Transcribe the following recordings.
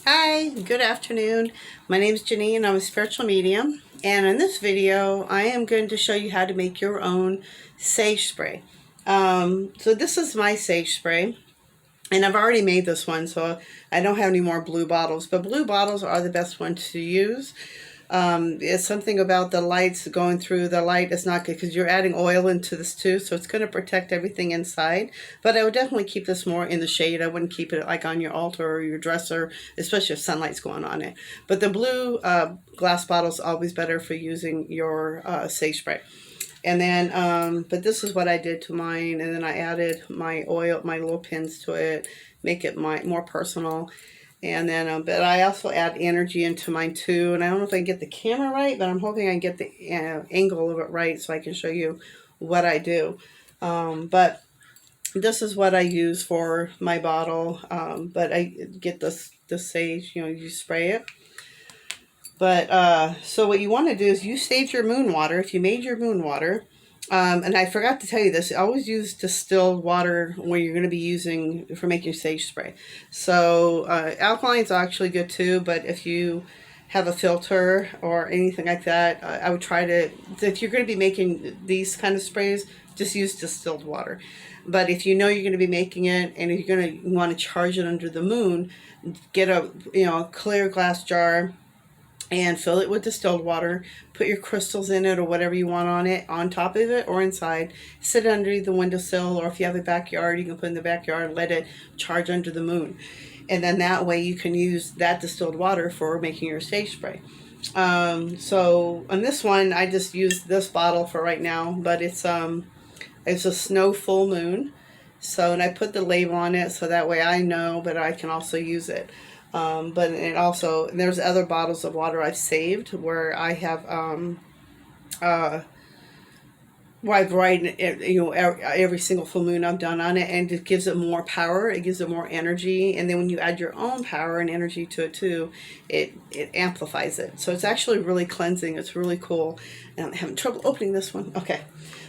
Hi, good afternoon. My name is Janine. I'm a spiritual medium, and in this video, I am going to show you how to make your own sage spray. So this is my sage spray, and I've already made this one, so I don't have any more blue bottles. But blue bottles are the best ones to use. It's something about the lights going through. The light is not good because you're adding oil into this too, so it's going to protect everything inside. But I would definitely keep this more in the shade. I wouldn't keep it like on your altar or your dresser, especially if sunlight's going on it. But the blue glass bottle is always better for using your sage spray. And then, but this is what I did to mine, and then I added my oil, my little pins to it, make it more personal. And then, but I also add energy into mine too. And I don't know if I can get the camera right, but I'm hoping I can get the angle of it right so I can show you what I do. But this is what I use for my bottle. But I get the sage, you spray it. But so what you want to do is you saved your moon water. If you made your moon water, and I forgot to tell you this, always use distilled water when you're going to be using for making sage spray. So alkaline is actually good too, but if you have a filter or anything like that, I would try to, if you're going to be making these kind of sprays, just use distilled water. But if you know you're going to be making it and you're going to want to charge it under the moon, get a clear glass jar and fill it with distilled water. Put your crystals in it or whatever you want on it, on top of it or inside. Sit under the windowsill, or if you have a backyard, you can put in the backyard and let it charge under the moon. And then that way you can use that distilled water for making your sage spray. So on this one, I just used this bottle for right now, but it's a snow full moon. So, and I put the label on it so that way I know, but I can also use it. But it also, there's other bottles of water I've saved where I have, uh, where I've written it, every single full moon I've done on it, and it gives it more power. It gives it more energy, and then when you add your own power and energy to it too, it amplifies it. So it's actually really cleansing. It's really cool. And I'm having trouble opening this one. Okay,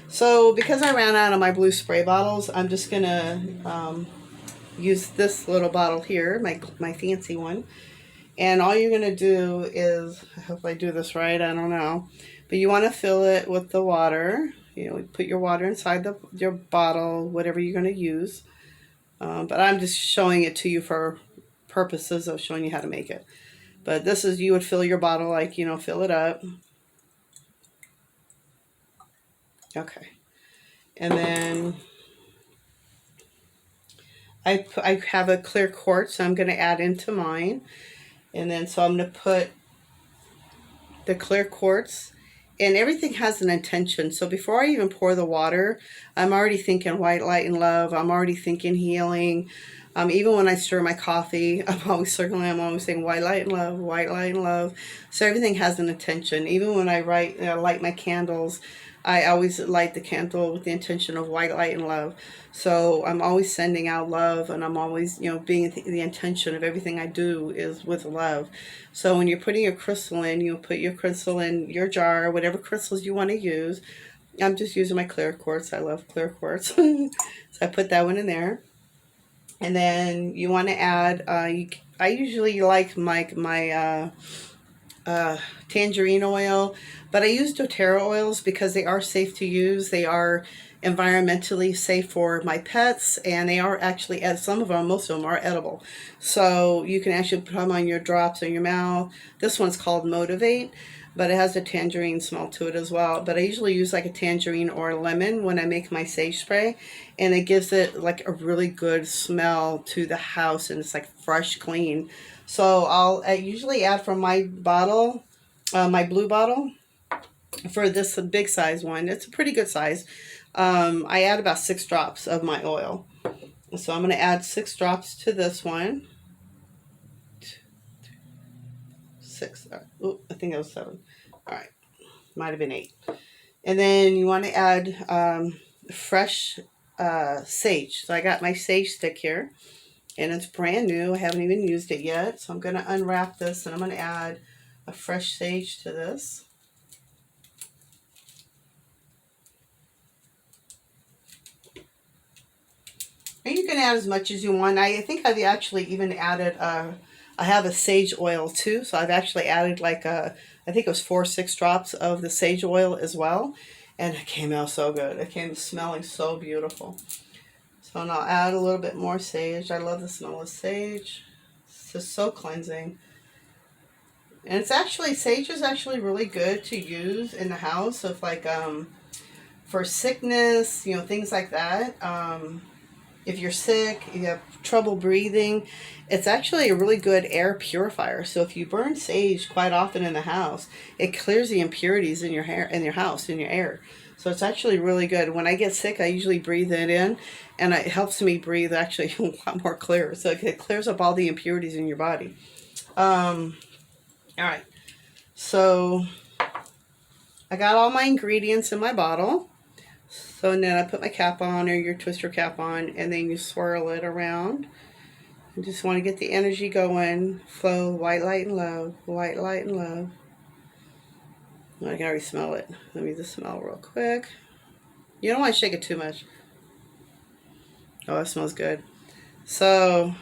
so because I ran out of my blue spray bottles, I'm just gonna use this little bottle here, my fancy one. And all you're going to do is, I hope I do this right, I don't know, but you want to fill it with the water. Put your water inside your bottle, whatever you're going to use. But I'm just showing it to you for purposes of showing you how to make it. But this is, you would fill your bottle like, fill it up. Okay. And then I have a clear quartz, so I'm going to add into mine. And then, so I'm going to put the clear quartz, and everything has an intention. So before I even pour the water, I'm already thinking white light and love. I'm already thinking healing. Even when I stir my coffee, I'm always circling. I'm always saying white light and love, white light and love. So everything has an intention. Even when I light my candles, I always light the candle with the intention of white light and love. So I'm always sending out love, and I'm always, being the intention of everything I do is with love. So when you're putting your crystal in, you put your crystal in your jar, whatever crystals you want to use. I'm just using my clear quartz. I love clear quartz. So I put that one in there. And then you want to add, I usually like my tangerine oil, but I use doTERRA oils because they are safe to use. They are environmentally safe for my pets, and they are actually, some of them, most of them are edible. So you can actually put them on your drops in your mouth. This one's called Motivate, but it has a tangerine smell to it as well. But I usually use like a tangerine or a lemon when I make my sage spray, and it gives it like a really good smell to the house, and it's like fresh, clean. So I usually add from my bottle, my blue bottle, for this big size one. It's a pretty good size. I add about 6 drops of my oil. So I'm going to add 6 drops to this one. 6. Oh, I think that was 7. All right. Might have been 8. And then you want to add fresh sage. So I got my sage stick here, and it's brand new. I haven't even used it yet. So I'm going to unwrap this, and I'm going to add a fresh sage to this. And you can add as much as you want. I think I've actually even added I have a sage oil too, so I've actually added like I think it was 4 or 6 drops of the sage oil as well, and it came out so good. It came smelling so beautiful. So now I'll add a little bit more sage. I love the smell of sage. It's just so cleansing. And it's actually, sage is actually really good to use in the house of like for sickness, you know, things like that. If you're sick, you have trouble breathing, it's actually a really good air purifier. So if you burn sage quite often in the house, it clears the impurities in your hair, in your house, in your air. So it's actually really good. When I get sick, I usually breathe it in, and it helps me breathe actually a lot more clear. So it clears up all the impurities in your body. All right, so I got all my ingredients in my bottle. So and then I put my cap on, or your twister cap on, and then you swirl it around. You just want to get the energy going. Flow, white light and love, white light and love. I can already smell it. Let me just smell real quick. You don't want to shake it too much. Oh, it smells good. So,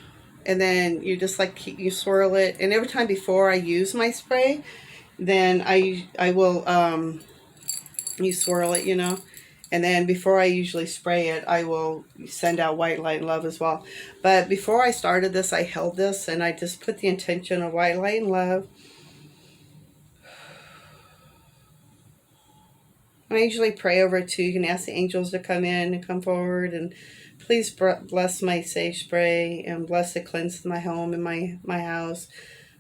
and then you just like you swirl it, and every time before I use my spray, then I will you swirl it, you know. And then before I usually spray it, I will send out white light and love as well. But before I started this, I held this and I just put the intention of white light and love. And I usually pray over it too. You can ask the angels to come in and come forward and please bless my sage spray and bless it, cleanse my home and my house,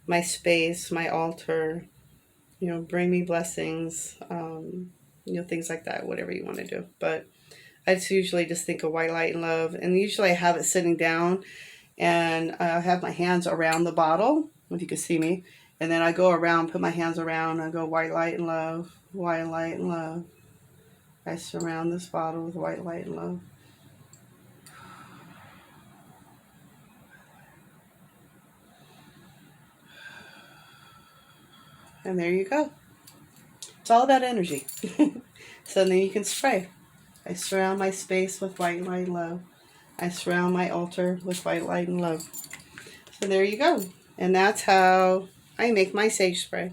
my space, my altar. You know, bring me blessings, you know, things like that, whatever you want to do. But I just usually just think of white light and love. And usually I have it sitting down and I have my hands around the bottle, if you can see me. And then I go around, put my hands around, I go white light and love, white light and love. I surround this bottle with white light and love. And there you go. It's all about energy. So then you can spray. I surround my space with white light and love. I surround my altar with white light and love. So there you go. And that's how I make my sage spray.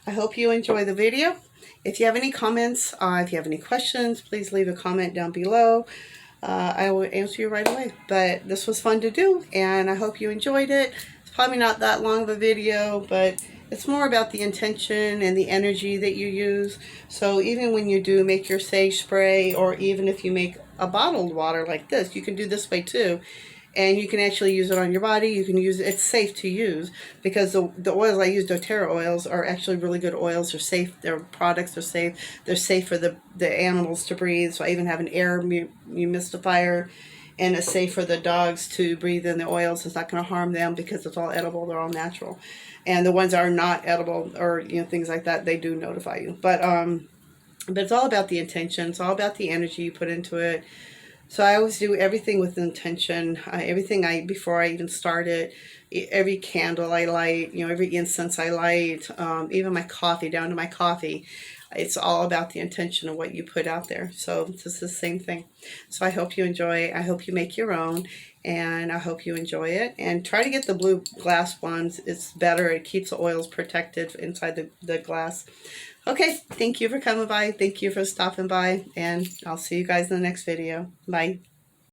I hope you enjoy the video. If you have any comments, if you have any questions, please leave a comment down below. I will answer you right away. But this was fun to do, and I hope you enjoyed it. It's probably not that long of a video, but it's more about the intention and the energy that you use. So even when you do make your sage spray, or even if you make a bottled water like this, you can do this way too. And you can actually use it on your body. You can use it. It's safe to use because the oils I use, doTERRA oils, are actually really good oils. They're safe. Their products are safe. They're safe for the animals to breathe. So I even have an air humidifier, and it's safe for the dogs to breathe in the oils. It's not going to harm them because it's all edible. They're all natural. And the ones that are not edible, or you know, things like that, they do notify you. But it's all about the intention. It's all about the energy you put into it. So I always do everything with intention. Everything before I even start it, every candle I light, you know, every incense I light, even my coffee, down to my coffee, it's all about the intention of what you put out there. So it's just the same thing. So I hope you enjoy. I hope you make your own, and I hope you enjoy it. And try to get the blue glass ones. It's better. It keeps the oils protected inside the glass. Okay, thank you for coming by. Thank you for stopping by, and I'll see you guys in the next video. Bye.